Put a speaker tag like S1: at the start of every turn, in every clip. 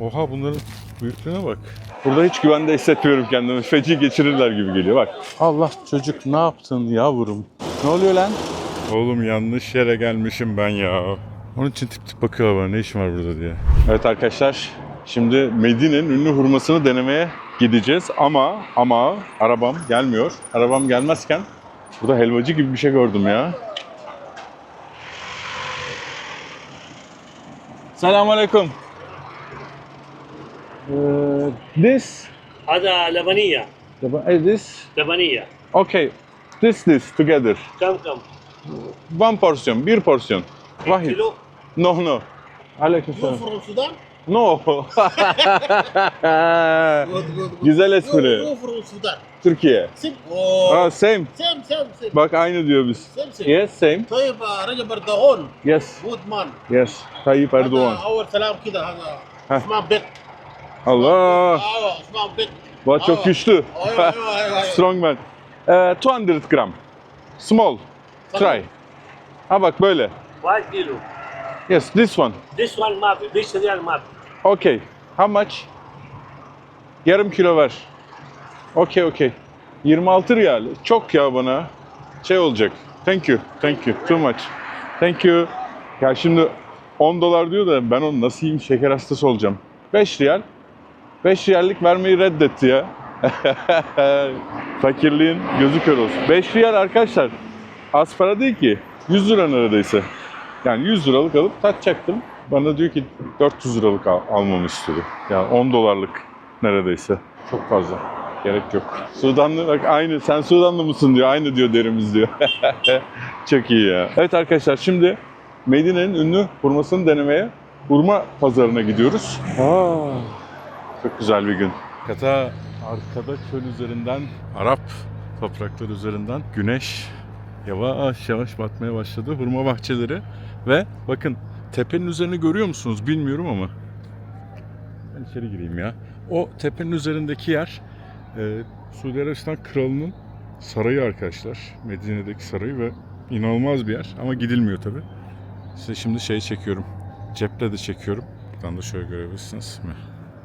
S1: Oha bunların büyüklüğüne bak. Burada hiç güvende hissetmiyorum kendimi. Feci geçirirler gibi geliyor bak. Allah çocuk ne yaptın yavrum? Ne oluyor lan? Oğlum yanlış yere gelmişim ben ya. Onun için tip tip bakıyorlar bana ne işim var burada diye. Evet arkadaşlar şimdi Medine'nin ünlü hurmasını denemeye gideceğiz ama arabam gelmiyor. Arabam gelmezken burada helvacı gibi bir şey gördüm ya. Selamünaleyküm. This.
S2: هذا لبنية
S1: This.
S2: لبنية
S1: Okay. This together.
S2: كم
S1: One portion. Bir porsiyon. Vahid.
S2: كيلو
S1: No. Aleykümselam.
S2: from Sudan
S1: No. Güzel espri.
S2: from Sudan
S1: Türkiye.
S2: سم
S1: Same.
S2: سم
S1: Bak aynı diyor biz. Yes, same.
S2: طيب رجب اردوغان
S1: Yes.
S2: بود مان
S1: Yes. Tayyip Erdoğan.
S2: اول سلام كده هذا
S1: ها.
S2: اسمه بيت
S1: Allah.
S2: ايوه اسمه بيت
S1: Bu çok güçlü.
S2: ايوه
S1: Strong man. 200 gram. Small. Try. Ha bak böyle.
S2: 1 كيلو
S1: Yes, this one.
S2: this one ما في 20 ريال ما في
S1: Okay. How much? Yarım kilo ver. Okay. 26 riyal. Çok ya bana. Şey olacak. Thank you. Too much. Thank you. Ya şimdi 10 dolar diyor da ben onu nasıl yiyeyim, şeker hastası olacağım. 5 riyal. 5 riyallik vermeyi reddetti ya. Fakirliğin gözü kör olsun. 5 riyal arkadaşlar. Az para değil ki. 100 lira neredeyse. Yani 100 liralık alıp tatacaktım. Bana diyor ki 400 liralık almamı istedi. Yani 10 dolarlık neredeyse. Çok fazla. Gerek yok. Sudanlı bak aynı. Sen Sudanlı mısın diyor. Aynı diyor derimiz diyor. Çok iyi ya. Evet arkadaşlar şimdi Medine'nin ünlü hurmasını denemeye hurma pazarına gidiyoruz. Çok güzel bir gün. Arkada çöl üzerinden, Arap topraklar üzerinden güneş yavaş yavaş batmaya başladı. Hurma bahçeleri ve bakın tepenin üzerini görüyor musunuz bilmiyorum ama ben içeri gireyim ya. O tepenin üzerindeki yer Suudi Arabistan Kralı'nın sarayı arkadaşlar. Medine'deki sarayı ve inanılmaz bir yer ama gidilmiyor tabi. Size şimdi çekiyorum. Ceple de çekiyorum. Buradan da şöyle görebilirsiniz.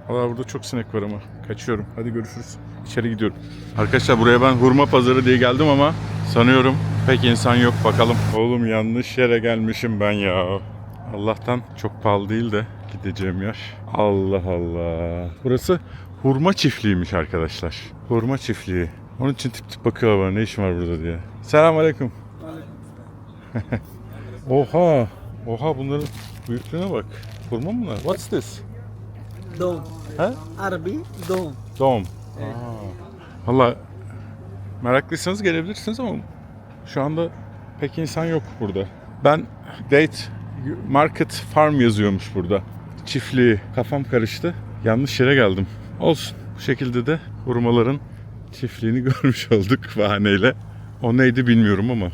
S1: Valla burada çok sinek var ama kaçıyorum. Hadi görüşürüz. İçeri gidiyorum. Arkadaşlar buraya ben hurma pazarı diye geldim ama sanıyorum pek insan yok bakalım. Oğlum yanlış yere gelmişim ben ya. Allah'tan çok pahalı değil de gideceğim yer. Allah Allah. Burası hurma çiftliğiymiş arkadaşlar. Hurma çiftliği. Onun için tip tip bakıyorlar bana ne işim var burada diye. Selamünaleyküm. Oha bunların büyüklüğüne bak. Hurma mı bunlar? What's this?
S3: دوم
S1: Ha?
S3: عربي دوم
S1: Doğum. Valla meraklıysanız gelebilirsiniz ama şu anda pek insan yok burada. Ben Date Market Farm yazıyormuş burada. Çiftliği. Kafam karıştı. Yanlış yere geldim. Olsun. Bu şekilde de hurmaların çiftliğini görmüş olduk bahaneyle. O neydi bilmiyorum ama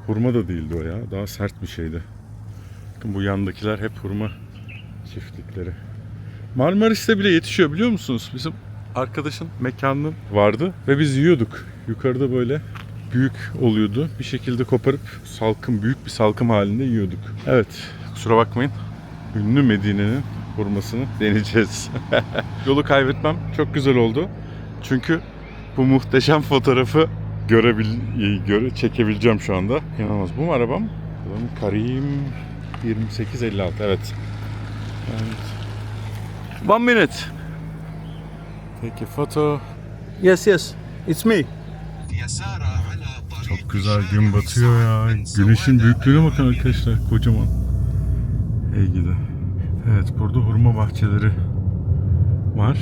S1: hurma da değildi o ya. Daha sert bir şeydi. Bakın bu yandakiler hep hurma çiftlikleri. Marmaris'te bile yetişiyor biliyor musunuz? Bizim arkadaşın mekanının vardı ve biz yiyorduk. Yukarıda böyle büyük oluyordu. Bir şekilde koparıp büyük bir salkım halinde yiyorduk. Evet, kusura bakmayın. Ünlü Medine'nin hurmasını deneyeceğiz. Yolu kaybetmem çok güzel oldu. Çünkü bu muhteşem fotoğrafı çekebileceğim şu anda. İnanılmaz. Bu mu arabam? Karim 2856. Evet. 1 minute. Take a photo.
S3: Yes it's me.
S1: Çok güzel gün batıyor ya. Güneşin büyüklüğüne bakın arkadaşlar. Kocaman. Hey gidi. Evet burada hurma bahçeleri var.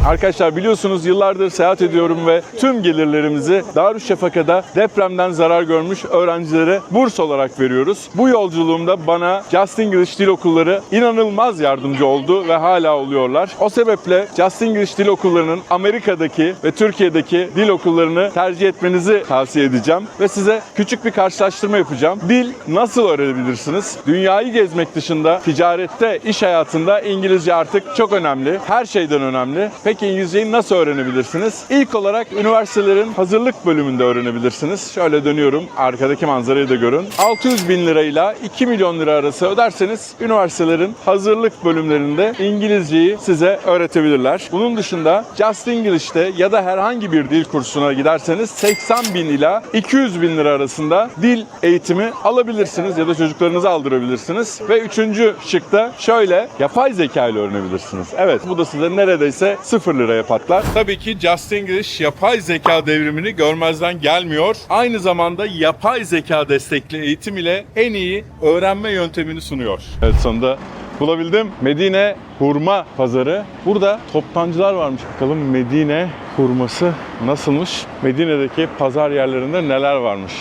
S1: Arkadaşlar biliyorsunuz yıllardır seyahat ediyorum ve tüm gelirlerimizi Darüşşafaka'da depremden zarar görmüş öğrencilere burs olarak veriyoruz. Bu yolculuğumda bana Just English Dil Okulları inanılmaz yardımcı oldu ve hala oluyorlar. O sebeple Just English Dil Okulları'nın Amerika'daki ve Türkiye'deki dil okullarını tercih etmenizi tavsiye edeceğim ve size küçük bir karşılaştırma yapacağım. Dil nasıl öğrenebilirsiniz? Dünyayı gezmek dışında ticarette, iş hayatında İngilizce artık çok önemli. Her şeyden önemli. Peki İngilizceyi nasıl öğrenebilirsiniz? İlk olarak üniversitelerin hazırlık bölümünde öğrenebilirsiniz. Şöyle dönüyorum. Arkadaki manzarayı da görün. 600 bin lirayla 2 milyon lira arası öderseniz üniversitelerin hazırlık bölümlerinde İngilizceyi size öğretebilirler. Bunun dışında Just English'te ya da herhangi bir dil kursuna giderseniz 80 bin ila 200 bin lira arasında dil eğitimi alabilirsiniz ya da çocuklarınızı aldırabilirsiniz. Ve üçüncü şıkta şöyle yapay zeka ile öğrenebilirsiniz. Evet, bu da size neredeyse 0 liraya patlar. Tabii ki Just English yapay zeka devrimini görmezden gelmiyor. Aynı zamanda yapay zeka destekli eğitim ile en iyi öğrenme yöntemini sunuyor. Evet, sonunda bulabildim. Medine Hurma Pazarı. Burada toptancılar varmış. Bakalım Medine hurması nasılmış? Medine'deki pazar yerlerinde neler varmış?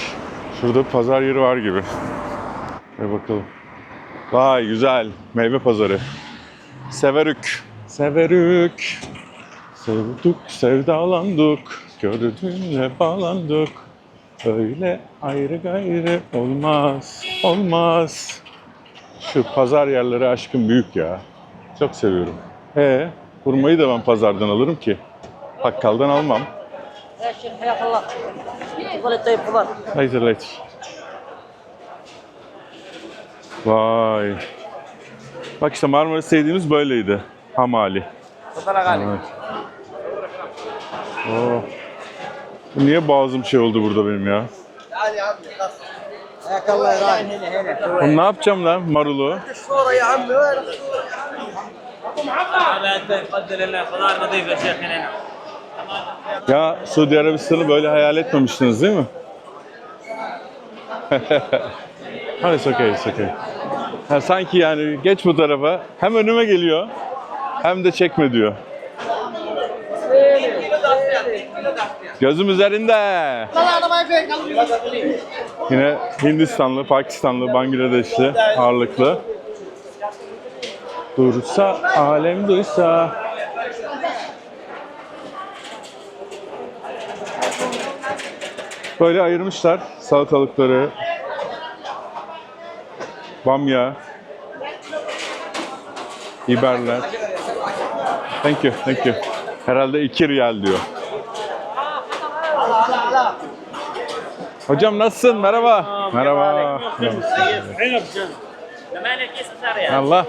S1: Şurada pazar yeri var gibi. Ve bakalım. Vay güzel. Meyve pazarı. Severük. Severük. Sevdik, sevdalandık. Gördüğünle bağlandık. Öyle ayrı gayrı olmaz. Olmaz. Şu pazar yerleri aşkım büyük ya. Çok seviyorum. Hurmayı da ben pazardan alırım ki. Bakkaldan almam.
S4: يا شيخ حياك الله تفضل طيب تفضل
S1: Later. Vay. Bak işte Marmaris sevdiğimiz böyleydi. Hamali.
S4: تفضل يا غالي
S1: Evet. Oh. Niye boğazım şey oldu burada benim ya?
S4: حياك الله يا غالي هنا هنا
S1: Oğlum ne yapacağım lan marulu?
S4: الصورة يا عمي وين
S2: هذا انت يقدر لنا خضار نظيف يا شيخ هنا.
S1: Ya Suudi Arabistan'ı böyle hayal etmemiştiniz değil mi? Ha, it's okay. Ha, sanki yani geç bu tarafa, hem önüme geliyor hem de çekme diyor. Gözüm üzerinde. Yine Hindistanlı, Pakistanlı, Bangladeşli ağırlıklı. Dursa, alem duysa. Böyle ayırmışlar salatalıkları, bamya, biberler. Thank you. Herhalde 2 riyal diyor. Hocam nasılsın? Merhaba. Merhaba.
S2: عنب جن. ثمانية كيس 9 ريال.
S1: Allah.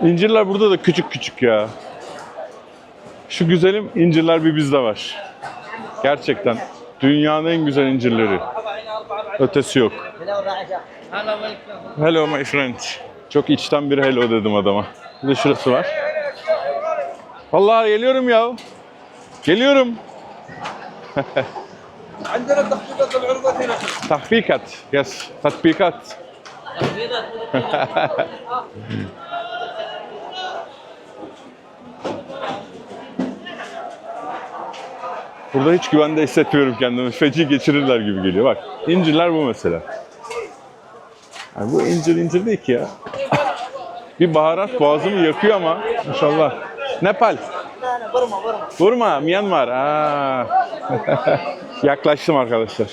S1: İncirler burada da küçük küçük ya. Şu güzelim incirler bir bizde var. Gerçekten dünyanın en güzel incirleri. Ötesi yok. Hello my friend. Çok içten bir hello dedim adama. Bir de şurası var. Vallahi geliyorum ya. Geliyorum.
S4: عندنا تخفيضات العروضات هنا
S1: Tahfikat. Yes. Tatbikat. Burada hiç güvende hissetmiyorum kendimi. Feci geçirirler gibi geliyor. Bak, incirler bu mesela. Yani bu incir değil ki ya. Bir baharat boğazımı yakıyor ama maşallah. Nepal. Burma, Myanmar. Aa. Yaklaştım arkadaşlar.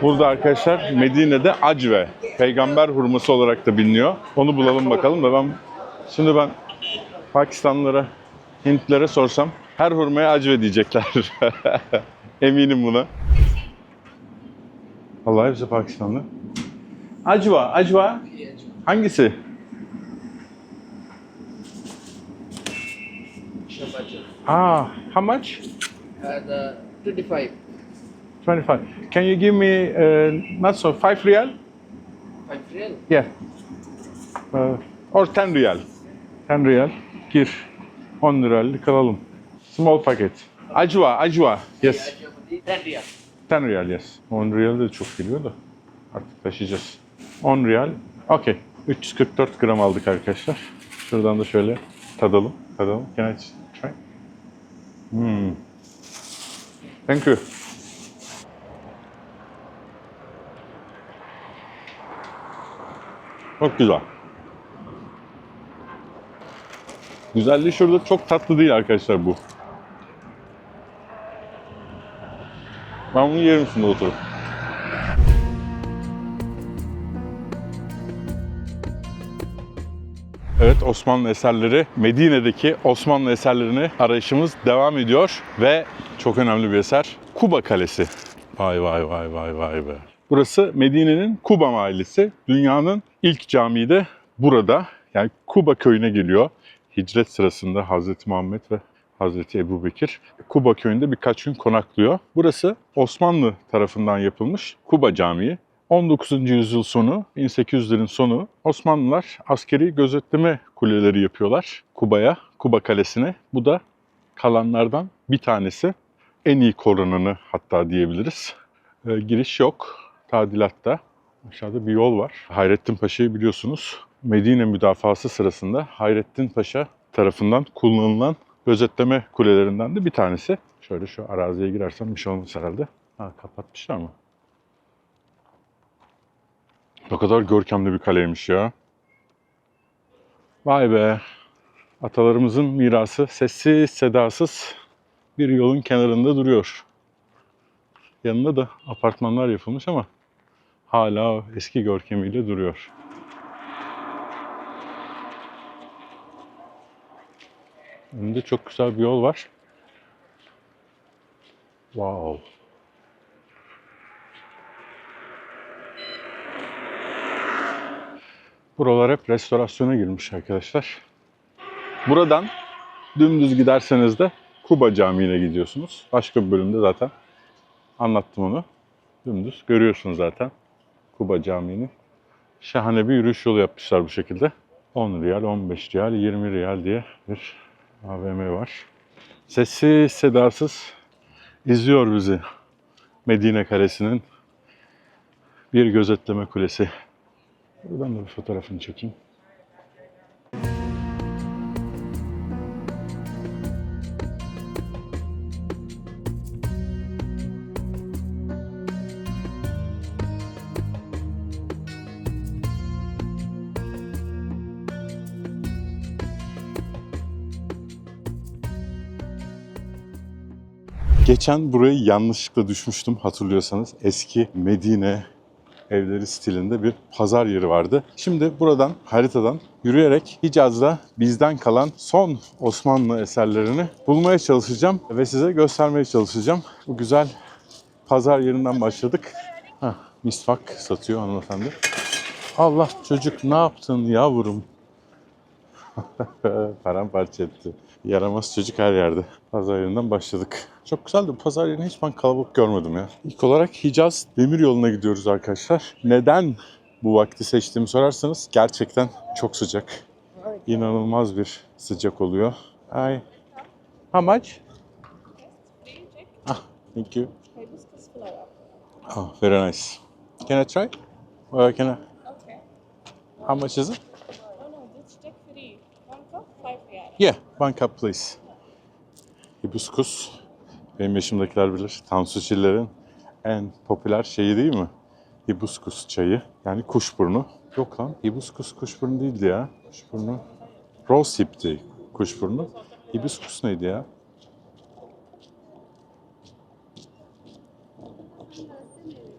S1: Burada arkadaşlar Medine'de acve, peygamber hurması olarak da biliniyor. Onu bulalım bakalım da şimdi ben Pakistanlılara, Hintlilere sorsam her hurmaya acve diyecekler. Eminim buna. Vallahi hepsi Pakistanlı. Acva. Hangisi? How much?
S5: The 25.
S1: 25. Can you give me not so 5 riyal?
S5: 5 real.
S1: Yeah. Or 10 riyal. 10 riyal. Gir. 10 liralık alalım. Small packet. Acva. Yes.
S2: 10 riyal.
S1: 10 riyal yes. 10 riyal da çok geliyor da. Artık taşıyacağız. 10 riyal. Okey. 344 gram aldık arkadaşlar. Şuradan da şöyle tadalım. Can I try? Thank you. Çok güzel. Güzelliği şurada, çok tatlı değil arkadaşlar bu. Ben bunu yerim şimdi oturup. Evet, Osmanlı eserleri, Medine'deki Osmanlı eserlerini arayışımız devam ediyor ve çok önemli bir eser, Kuba Kalesi. Vay be. Burası Medine'nin Kuba mahallesi. Dünyanın ilk camii de burada. Yani Kuba köyüne geliyor. Hicret sırasında Hazreti Muhammed ve Hazreti Ebubekir Kuba köyünde birkaç gün konaklıyor. Burası Osmanlı tarafından yapılmış Kuba Camii. 19. yüzyıl sonu, 1800'lerin sonu Osmanlılar askeri gözetleme kuleleri yapıyorlar Kuba'ya, Kuba Kalesi'ne. Bu da kalanlardan bir tanesi. En iyi korunanı hatta diyebiliriz. Giriş yok, tadilatta. Aşağıda bir yol var. Hayrettin Paşa'yı biliyorsunuz. Medine müdafası sırasında Hayrettin Paşa tarafından kullanılan gözetleme kulelerinden de bir tanesi. Şöyle şu araziye girersem bir şey olmaz herhalde. Kapatmışlar mı? Ne kadar görkemli bir kaleymiş ya. Vay be. Atalarımızın mirası sessiz sedasız bir yolun kenarında duruyor. Yanında da apartmanlar yapılmış ama hala o eski görkemiyle duruyor. Önünde çok güzel bir yol var. Wow. Buralar hep restorasyona girmiş arkadaşlar. Buradan dümdüz giderseniz de Kuba Camii'ne gidiyorsunuz. Başka bir bölümde zaten anlattım onu. Dümdüz görüyorsunuz zaten Kuba Camii'ni. Şahane bir yürüyüş yolu yapmışlar bu şekilde. 10 riyal, 15 riyal, 20 riyal diye bir AVM var. Sessiz sedasız izliyor bizi Medine Kalesi'nin bir gözetleme kulesi. Buradan da bir fotoğrafını çekeyim. Geçen burayı yanlışlıkla düşmüştüm hatırlıyorsanız. Eski Medine evleri stilinde bir pazar yeri vardı. Şimdi buradan, haritadan yürüyerek Hicaz'da bizden kalan son Osmanlı eserlerini bulmaya çalışacağım ve size göstermeye çalışacağım. Bu güzel pazar yerinden başladık. Misvak satıyor hanımefendi. Allah çocuk ne yaptın yavrum? Paramparça etti. Yaramaz çocuk her yerde. Pazar yerinden başladık. Çok güzeldi. Bu pazar yerini hiç ben kalabalık görmedim ya. İlk olarak Hicaz Demiryolu'na gidiyoruz arkadaşlar. Neden bu vakti seçtiğimi sorarsanız gerçekten çok sıcak. İnanılmaz bir sıcak oluyor. Hi. How much? Thank you. Very nice. Can I try? Or can I?
S6: Okay.
S1: How much is it?
S6: Oh no, this check free. One cup, 5 riyal.
S1: Yeah, one cup please. Hibiskus. Benim yaşımdakiler bilir. Tansu Çiller'in en popüler şeyi değil mi? Hibiskus çayı. Yani kuşburnu. Yok lan, hibiskus kuşburnu değildi ya. Kuşburnu. Rose hip'ti kuşburnu. Hibiskus neydi ya?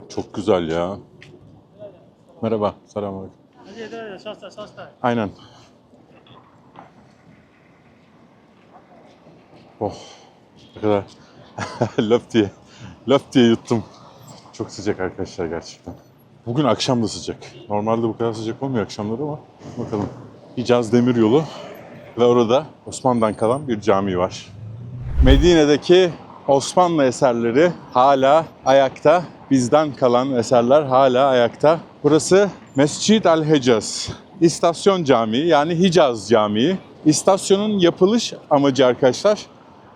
S1: Çok güzel ya. Merhaba, selamünaleyküm. Aynen. Oh, ne kadar löp diye yuttum. Çok sıcak arkadaşlar gerçekten. Bugün akşam da sıcak. Normalde bu kadar sıcak olmuyor akşamları ama bakalım. Hicaz Demiryolu ve orada Osmanlı'dan kalan bir cami var. Medine'deki Osmanlı eserleri hala ayakta. Bizden kalan eserler hala ayakta. Burası Mescid el-Hicaz. İstasyon Camii yani Hicaz Camii. İstasyonun yapılış amacı arkadaşlar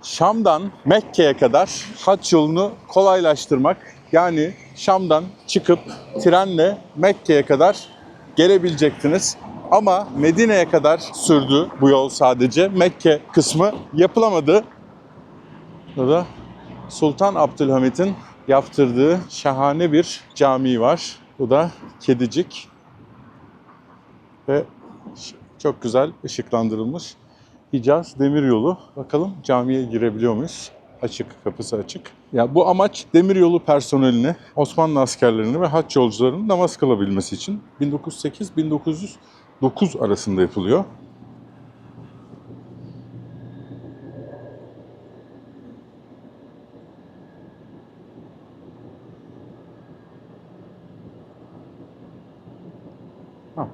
S1: Şam'dan Mekke'ye kadar hac yolunu kolaylaştırmak. Yani Şam'dan çıkıp trenle Mekke'ye kadar gelebilecektiniz. Ama Medine'ye kadar sürdü bu yol sadece. Mekke kısmı yapılamadı. Burada Sultan Abdülhamit'in yaptırdığı şahane bir cami var. Bu da kedicik. Ve çok güzel ışıklandırılmış Hicaz Demiryolu. Bakalım camiye girebiliyor muyuz? Açık, kapısı açık. Ya bu amaç demiryolu personelini, Osmanlı askerlerini ve haç yolcularının namaz kılabilmesi için 1908-1909 arasında yapılıyor.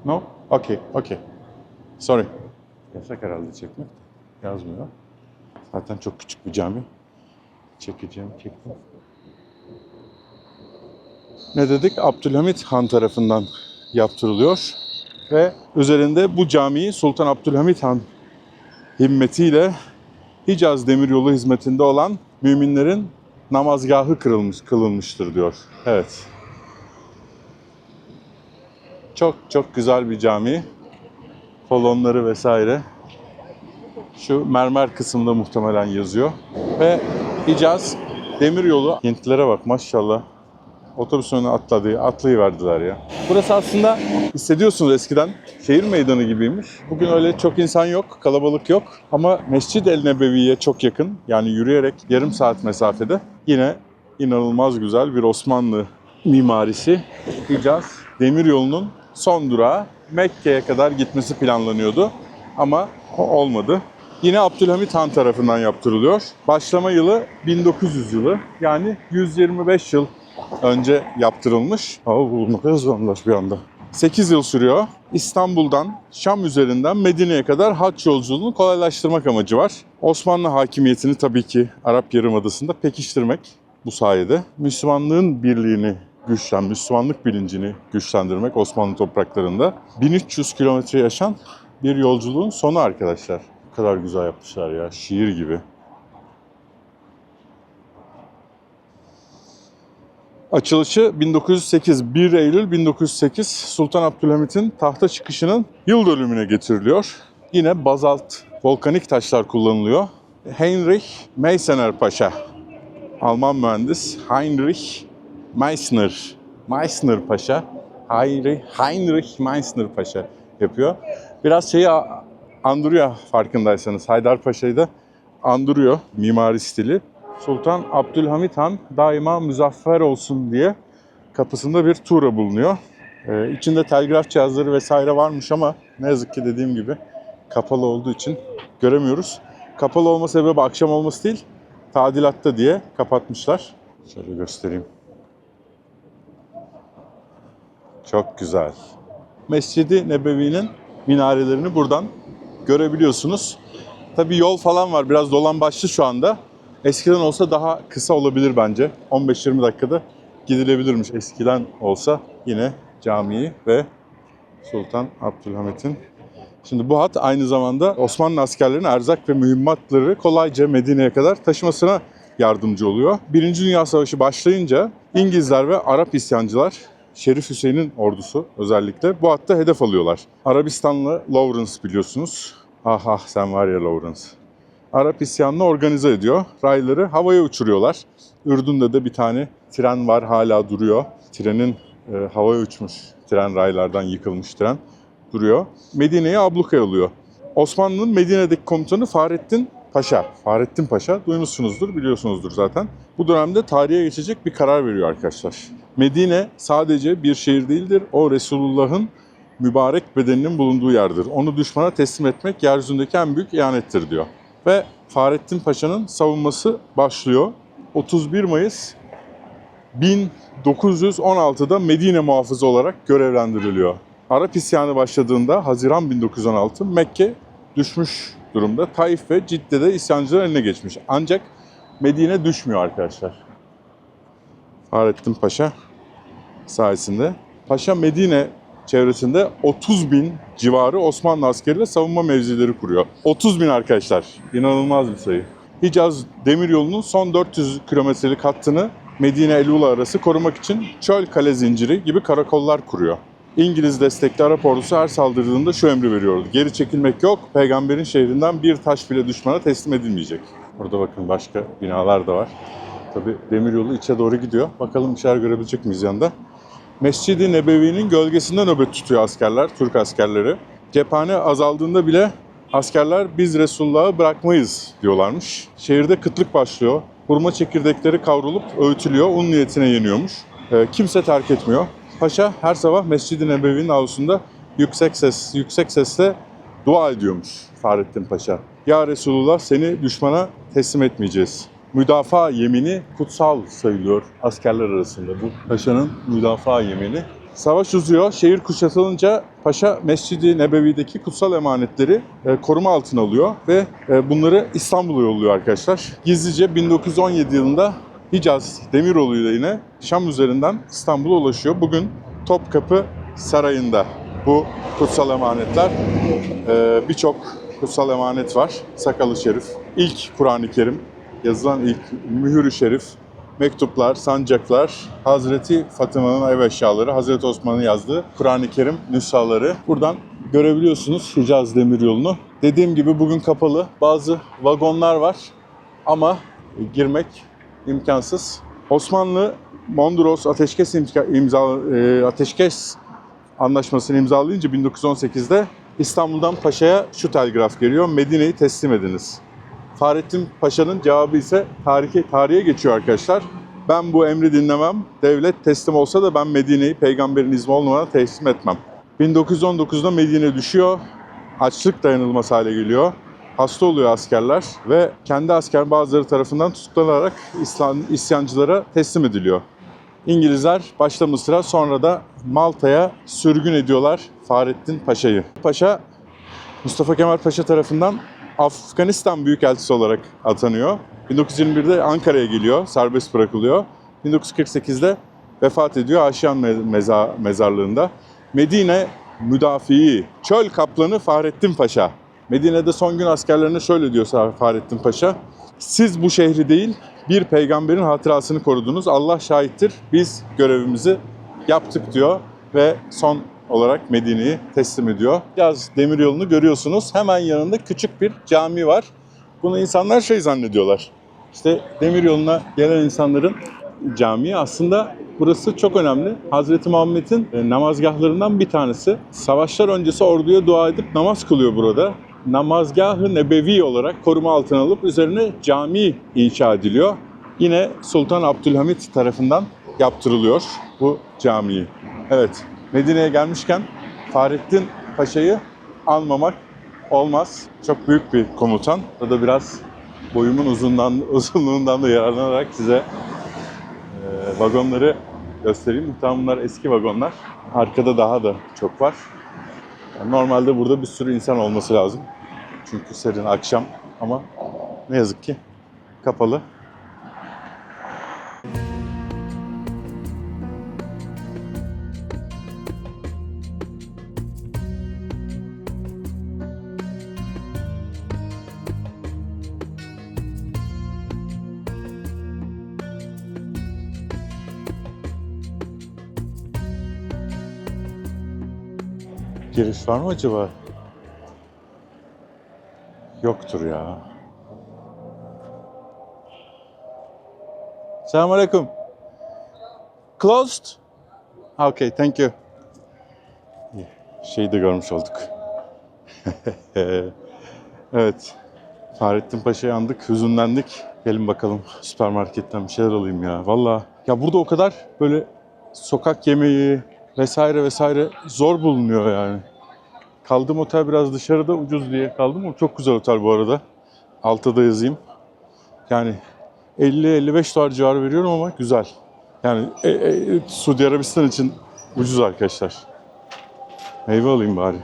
S1: No? Okay. Sorry. Yasak herhalde çekmek. Yazmıyor. Zaten çok küçük bir cami. Çektim. Ne dedik? Abdülhamit Han tarafından yaptırılıyor. Ve üzerinde bu camiyi Sultan Abdülhamit Han himmetiyle Hicaz Demiryolu hizmetinde olan müminlerin namazgahı kılınmıştır diyor. Evet. Çok güzel bir cami. Kolonları vesaire. Şu mermer kısımda muhtemelen yazıyor. Ve Hicaz Demiryolu. Hintlilere bak maşallah. Otobüs önüne atlayıverdiler ya. Burası aslında hissediyorsunuz eskiden şehir meydanı gibiymiş. Bugün öyle çok insan yok, kalabalık yok. Ama Mescid el Nebevi'ye çok yakın. Yani yürüyerek yarım saat mesafede. Yine inanılmaz güzel bir Osmanlı mimarisi. Hicaz Demiryolu'nun son durağı Mekke'ye kadar gitmesi planlanıyordu. Ama o olmadı. Yine Abdülhamit Han tarafından yaptırılıyor. Başlama yılı 1900 yılı. Yani 125 yıl önce yaptırılmış. Bu kadar hızlandılar bir anda. 8 yıl sürüyor. İstanbul'dan Şam üzerinden Medine'ye kadar hac yolculuğunu kolaylaştırmak amacı var. Osmanlı hakimiyetini tabii ki Arap Yarımadası'nda pekiştirmek bu sayede. Müslümanlığın birliğini Müslümanlık bilincini güçlendirmek Osmanlı topraklarında. 1300 kilometre yaşan bir yolculuğun sonu arkadaşlar. Ne kadar güzel yapmışlar ya, şiir gibi. Açılışı 1908, 1 Eylül 1908 Sultan Abdülhamit'in tahta çıkışının yıl dönümüne getiriliyor. Yine bazalt volkanik taşlar kullanılıyor. Heinrich Meysner Paşa, Alman mühendis Heinrich Meysner Paşa, Heinrich Meysner Paşa yapıyor. Biraz şeyi andırıyor farkındaysanız. Haydarpaşa'yı da andırıyor mimari stili. Sultan Abdülhamit Han daima muzaffer olsun diye kapısında bir tuğra bulunuyor. İçinde telgraf cihazları vesaire varmış ama ne yazık ki dediğim gibi kapalı olduğu için göremiyoruz. Kapalı olma sebebi akşam olması değil, tadilatta diye kapatmışlar. Şöyle göstereyim. Çok güzel. Mescid-i Nebevi'nin minarelerini buradan görebiliyorsunuz. Tabii yol falan var, biraz dolambaçlı şu anda. Eskiden olsa daha kısa olabilir bence. 15-20 dakikada gidilebilirmiş eskiden olsa. Yine camiyi ve Sultan Abdülhamit'in. Şimdi bu hat aynı zamanda Osmanlı askerlerinin erzak ve mühimmatları kolayca Medine'ye kadar taşımasına yardımcı oluyor. Birinci Dünya Savaşı başlayınca İngilizler ve Arap isyancılar, Şerif Hüseyin'in ordusu özellikle bu hatta hedef alıyorlar. Arabistanlı Lawrence biliyorsunuz. Ah sen var ya Lawrence. Arap isyanını organize ediyor. Rayları havaya uçuruyorlar. Ürdün'de de bir tane tren var, hala duruyor. Trenin havaya uçmuş, tren raylardan yıkılmış tren duruyor. Medine'ye ablukaya alıyor. Osmanlı'nın Medine'deki komutanı Fahrettin Paşa duymuşsunuzdur, biliyorsunuzdur zaten. Bu dönemde tarihe geçecek bir karar veriyor arkadaşlar. Medine sadece bir şehir değildir. O Resulullah'ın mübarek bedeninin bulunduğu yerdir. Onu düşmana teslim etmek yeryüzündeki en büyük ihanettir diyor. Ve Fahrettin Paşa'nın savunması başlıyor. 31 Mayıs 1916'da Medine muhafızı olarak görevlendiriliyor. Arap isyanı başladığında Haziran 1916 Mekke düşmüş durumda. Taif ve Cidde'de isyancılar eline geçmiş. Ancak Medine düşmüyor arkadaşlar. Fahrettin Paşa sayesinde. Paşa Medine çevresinde 30.000 civarı Osmanlı askeriyle savunma mevzileri kuruyor. 30.000 arkadaşlar. İnanılmaz bir sayı. Hicaz Demiryolu'nun son 400 kilometrelik hattını Medine-Elula arası korumak için çöl kale zinciri gibi karakollar kuruyor. İngiliz destekli Arap ordusu her saldırdığında şu emri veriyordu. Geri çekilmek yok, peygamberin şehrinden bir taş bile düşmana teslim edilmeyecek. Burada bakın başka binalar da var. Tabii demiryolu içe doğru gidiyor. Bakalım bir şeyler görebilecek miyiz yanında? Mescid-i Nebevi'nin gölgesinde nöbet tutuyor askerler, Türk askerleri. Cephane azaldığında bile askerler biz Resulullah'ı bırakmayız diyorlarmış. Şehirde kıtlık başlıyor. Hurma çekirdekleri kavrulup öğütülüyor, un niyetine yeniyormuş. Kimse terk etmiyor. Paşa her sabah Mescid-i Nebevi'nin avlusunda yüksek sesle dua ediyormuş Fahrettin Paşa. Ya Resulullah seni düşmana teslim etmeyeceğiz. Müdafaa yemini kutsal sayılıyor askerler arasında. Bu paşanın müdafaa yemini. Savaş uzuyor. Şehir kuşatılınca paşa Mescid-i Nebevi'deki kutsal emanetleri koruma altına alıyor ve bunları İstanbul'a yolluyor arkadaşlar. Gizlice 1917 yılında Hicaz Demiryolu'yla yine Şam üzerinden İstanbul'a ulaşıyor. Bugün Topkapı Sarayı'nda bu kutsal emanetler. Birçok kutsal emanet var. Sakalı Şerif, ilk Kur'an-ı Kerim, yazılan ilk mühür-ü şerif, mektuplar, sancaklar, Hazreti Fatıma'nın ev eşyaları, Hazreti Osman'ın yazdığı Kur'an-ı Kerim nüshaları. Buradan görebiliyorsunuz Hicaz Demiryolu'nu. Dediğim gibi bugün kapalı. Bazı vagonlar var ama girmek imkansız. Osmanlı Mondros Ateşkes Anlaşması'nı imzalayınca 1918'de İstanbul'dan Paşa'ya şu telgraf geliyor: Medine'yi teslim ediniz. Fahrettin Paşa'nın cevabı ise tarihe geçiyor arkadaşlar. Ben bu emri dinlemem. Devlet teslim olsa da ben Medine'yi peygamberin izni olmadan teslim etmem. 1919'da Medine düşüyor. Açlık dayanılmaz hale geliyor. Hasta oluyor askerler ve kendi asker bazıları tarafından tutuklanarak isyancılara teslim ediliyor. İngilizler başta Mısır'a sonra da Malta'ya sürgün ediyorlar Fahrettin Paşa'yı. Paşa Mustafa Kemal Paşa tarafından Afganistan Büyükelçisi olarak atanıyor. 1921'de Ankara'ya geliyor, serbest bırakılıyor. 1948'de vefat ediyor Aşiyan mezarlığında. Medine müdafii, çöl kaplanı Fahrettin Paşa. Medine'de son gün askerlerine şöyle diyor Fahrettin Paşa: siz bu şehri değil, bir peygamberin hatırasını korudunuz. Allah şahittir, biz görevimizi yaptık diyor ve son olarak Medine'yi teslim ediyor. Hicaz Demiryolu'nu görüyorsunuz. Hemen yanında küçük bir cami var. Bunu insanlar zannediyorlar. İşte Demiryolu'na gelen insanların camii. Aslında burası çok önemli. Hazreti Muhammed'in namazgahlarından bir tanesi. Savaşlar öncesi orduya dua edip namaz kılıyor burada. Namazgah-ı Nebevi olarak koruma altına alıp üzerine cami inşa ediliyor. Yine Sultan Abdülhamit tarafından yaptırılıyor bu camiyi. Evet, Medine'ye gelmişken Fahrettin Paşa'yı anmamak olmaz. Çok büyük bir komutan. Burada biraz boyumun uzunluğundan da yararlanarak size vagonları göstereyim. Muhtemelen bunlar eski vagonlar. Arkada daha da çok var. Yani normalde burada bir sürü insan olması lazım. Çünkü serin akşam ama ne yazık ki kapalı. Giriş var mı acaba? Yoktur ya. Selamünaleyküm. Closed? Okay, thank you. Şeyi de görmüş olduk. Evet. Fahrettin Paşa'yı andık, hüzünlendik. Gelin bakalım süpermarketten bir şeyler alayım ya. Vallahi ya burada o kadar böyle sokak yemeği vesaire zor bulunuyor yani. Kaldığım otel biraz dışarıda, ucuz diye kaldım ama çok güzel otel bu arada. Altta da yazayım. Yani 50-55 dolar civarı veriyorum ama güzel. Yani Suudi Arabistan için ucuz arkadaşlar. Meyve alayım bari.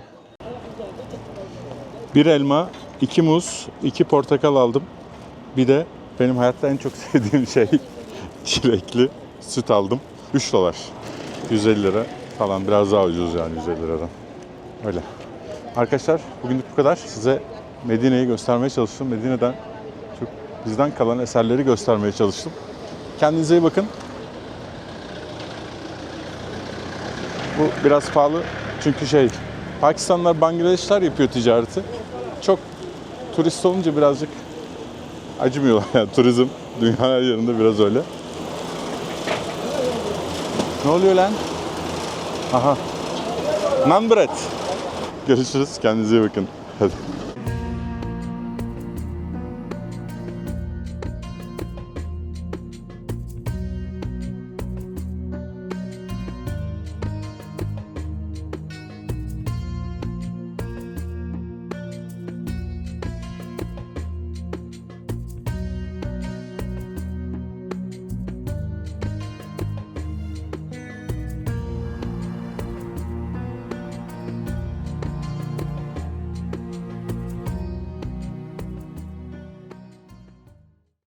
S1: Bir elma, 2 muz, 2 portakal aldım. Bir de benim hayatta en çok sevdiğim şey çilekli süt aldım. 3 dolar. 150 lira falan, biraz daha ucuz yani 150 liradan. Öyle. Arkadaşlar bugünlük bu kadar. Size Medine'yi göstermeye çalıştım. Medine'den çok bizden kalan eserleri göstermeye çalıştım. Kendinize iyi bakın. Bu biraz pahalı çünkü Pakistanlılar, Bangladeşler yapıyor ticareti. Çok turist olunca birazcık acımıyorlar yani, turizm dünyanın her yerinde biraz öyle. Ne oluyor lan? Aha. Naan bread. Görüşürüz. Kendinize iyi bakın. Hadi.